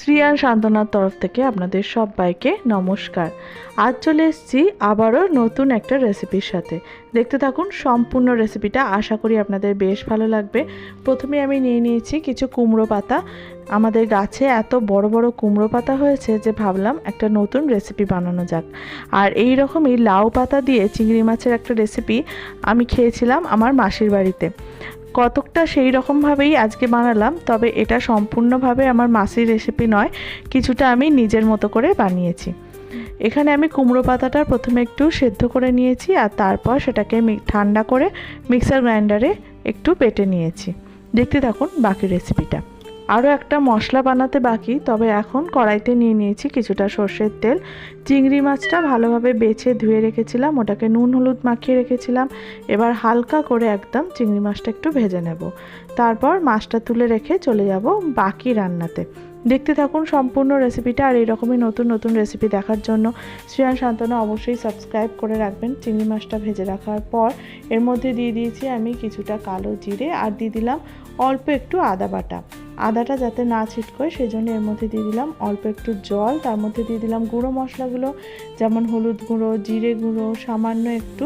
শ্রিয়ান সান্ত্বনার তরফ থেকে আপনাদের সবাইকে নমস্কার। আজ চলে এসেছি আবারও নতুন একটা রেসিপির সাথে। দেখতে থাকুন সম্পূর্ণ রেসিপিটা, আশা করি আপনাদের বেশ ভালো লাগবে। প্রথমে আমি নিয়ে নিয়েছি কিছু কুমড়ো পাতা। আমাদের গাছে এত বড় বড় কুমড়ো পাতা হয়েছে যে ভাবলাম একটা নতুন রেসিপি বানানো যাক। আর এই রকমই লাউ পাতা দিয়ে চিংড়ি মাছের একটা রেসিপি আমি খেয়েছিলাম আমার মাসির বাড়িতে। কতকটা সেই রকমভাবেই আজকে বানালাম, তবে এটা সম্পূর্ণভাবে আমার মাসির রেসিপি নয়, কিছুটা আমি নিজের মতো করে বানিয়েছি। এখানে আমি কুমড়ো পাতাটা প্রথমে একটু সেদ্ধ করে নিয়েছি আর তারপর সেটাকে ঠান্ডা করে মিক্সার গ্রাইন্ডারে একটু বেটে নিয়েছি। দেখতে থাকুন বাকি রেসিপিটা। আরও একটা মশলা বানাতে বাকি, তবে এখন কড়াইতে নিয়ে নিয়েছি কিছুটা সর্ষের তেল। চিংড়ি মাছটা ভালোভাবে বেছে ধুয়ে রেখেছিলাম, ওটাকে নুন হলুদ মাখিয়ে রেখেছিলাম। এবার হালকা করে একদম চিংড়ি মাছটা একটু ভেজে নেব, তারপর মাছটা তুলে রেখে চলে যাব বাকি রান্নাতে। দেখতে থাকুন সম্পূর্ণ রেসিপিটা। আর এইরকমই নতুন নতুন রেসিপি দেখার জন্য শ্রিয়ান সান্ত্বনা অবশ্যই সাবস্ক্রাইব করে রাখবেন। চিংড়ি মাছটা ভেজে রাখার পর এর মধ্যে দিয়ে দিয়েছি আমি কিছুটা কালো জিরে, আর দিয়ে দিলাম অল্প একটু আদা বাটা। আদাটা যাতে না ছিটকোয় সেই জন্য এর মধ্যে দিয়ে দিলাম অল্প একটু জল। তার মধ্যে দিয়ে দিলাম গুঁড়ো মশলাগুলো, যেমন হলুদ গুঁড়ো, জিরে গুঁড়ো, সামান্য একটু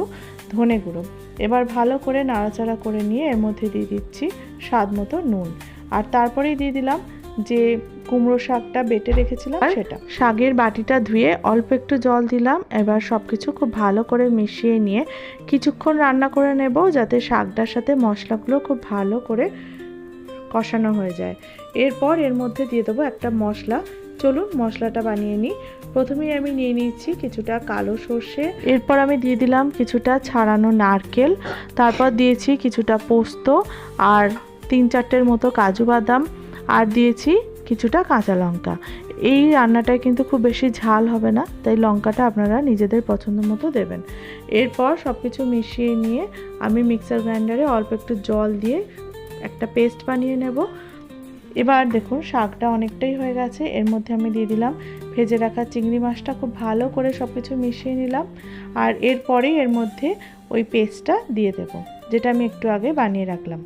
ধনে গুঁড়ো। এবার ভালো করে নাড়াচাড়া করে নিয়ে এর মধ্যে দিয়ে দিচ্ছি স্বাদ মতো নুন, আর তারপরেই দিয়ে দিলাম যে কুমড়ো শাকটা বেটে রেখেছিলাম সেটা। শাকের বাটিটা ধুয়ে অল্প একটু জল দিলাম। এবার সব কিছু খুব ভালো করে মিশিয়ে নিয়ে কিছুক্ষণ রান্না করে নেব, যাতে শাকটার সাথে মশলাগুলো খুব ভালো করে কষানো হয়ে যায়। এরপর এর মধ্যে দিয়ে দেবো একটা মশলা। চলুন মশলাটা বানিয়ে নিই। প্রথমেই আমি নিয়ে নিচ্ছি কিছুটা কালো সর্ষে, এরপর আমি দিয়ে দিলাম কিছুটা ছাড়ানো নারকেল, তারপর দিয়েছি কিছুটা পোস্ত আর 3-4টের মতো কাজু বাদাম, আর দিয়েছি কিছুটা কাঁচা লঙ্কা। এই রান্নাটায় কিন্তু খুব বেশি ঝাল হবে না, তাই লঙ্কাটা আপনারা নিজেদের পছন্দ মতো দেবেন। এরপর সব কিছু মিশিয়ে নিয়ে আমি মিক্সার গ্রাইন্ডারে অল্প একটু জল দিয়ে একটা পেস্ট বানিয়ে নেব। এবার দেখুন শাকটা অনেকটাই হয়ে গেছে। এর মধ্যে আমি দিয়ে দিলাম ভেজে রাখা চিংড়ি মাছটা, খুব ভালো করে সব কিছু মিশিয়ে নিলাম। আর এরপরেই এর মধ্যে ওই পেস্টটা দিয়ে দেব, যেটা আমি একটু আগে বানিয়ে রাখলাম।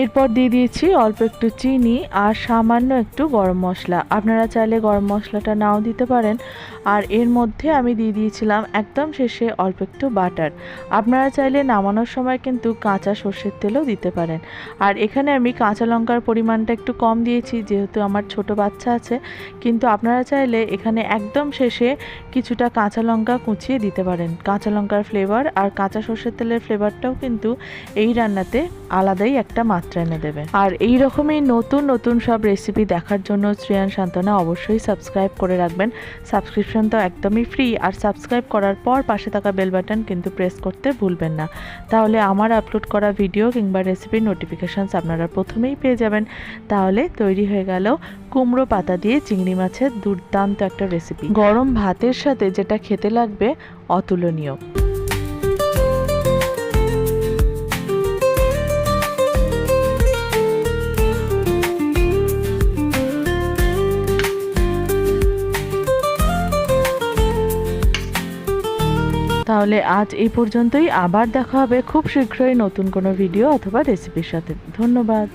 এরপর দিয়ে দিয়েছি অল্প একটু চিনি আর সামান্য একটু গরম মশলা। আপনারা চাইলে গরম মশলাটা নাও দিতে পারেন। আর এর মধ্যে আমি দিয়ে দিয়েছিলাম একদম শেষে অল্প একটু বাটার। আপনারা চাইলে নামানোর সময় কিন্তু কাঁচা সর্ষের তেলও দিতে পারেন। আর এখানে আমি কাঁচা লঙ্কার পরিমাণটা একটু কম দিয়েছি, যেহেতু আমার ছোট বাচ্চা আছে। কিন্তু আপনারা চাইলে এখানে একদম শেষে কিছুটা কাঁচা লঙ্কা কুচিয়ে দিতে পারেন। কাঁচা লঙ্কার ফ্লেভার আর কাঁচা সর্ষের তেলের ফ্লেভারটাও কিন্তু এই রান্নাতে আলাদাই একটা মাত্রা এনে দেবে। আর এই রকমই নতুন নতুন সব রেসিপি দেখার জন্য শ্রিয়ান সান্ত্বনা অবশ্যই সাবস্ক্রাইব করে রাখবেন। সাবস্ক্রিপশন তো একদমই ফ্রি, আর সাবস্ক্রাইব করার পর পাশে থাকা বেল বাটন কিন্তু প্রেস করতে ভুলবেন না, তাহলে আমার আপলোড করা ভিডিও কিংবা রেসিপির নোটিফিকেশনস আপনারা প্রথমেই পেয়ে যাবেন। তাহলে তৈরি হয়ে গেল কুমড়ো পাতা দিয়ে চিংড়ি মাছের দুর্দান্ত একটা রেসিপি। গরম ভাতের সাথে যেটা খেতে লাগবে অতুলনীয়। তাহলে আজ এই পর্যন্তই। আবার দেখা হবে খুব শীঘ্রই নতুন কোনো ভিডিও অথবা রেসিপির সাথে। ধন্যবাদ।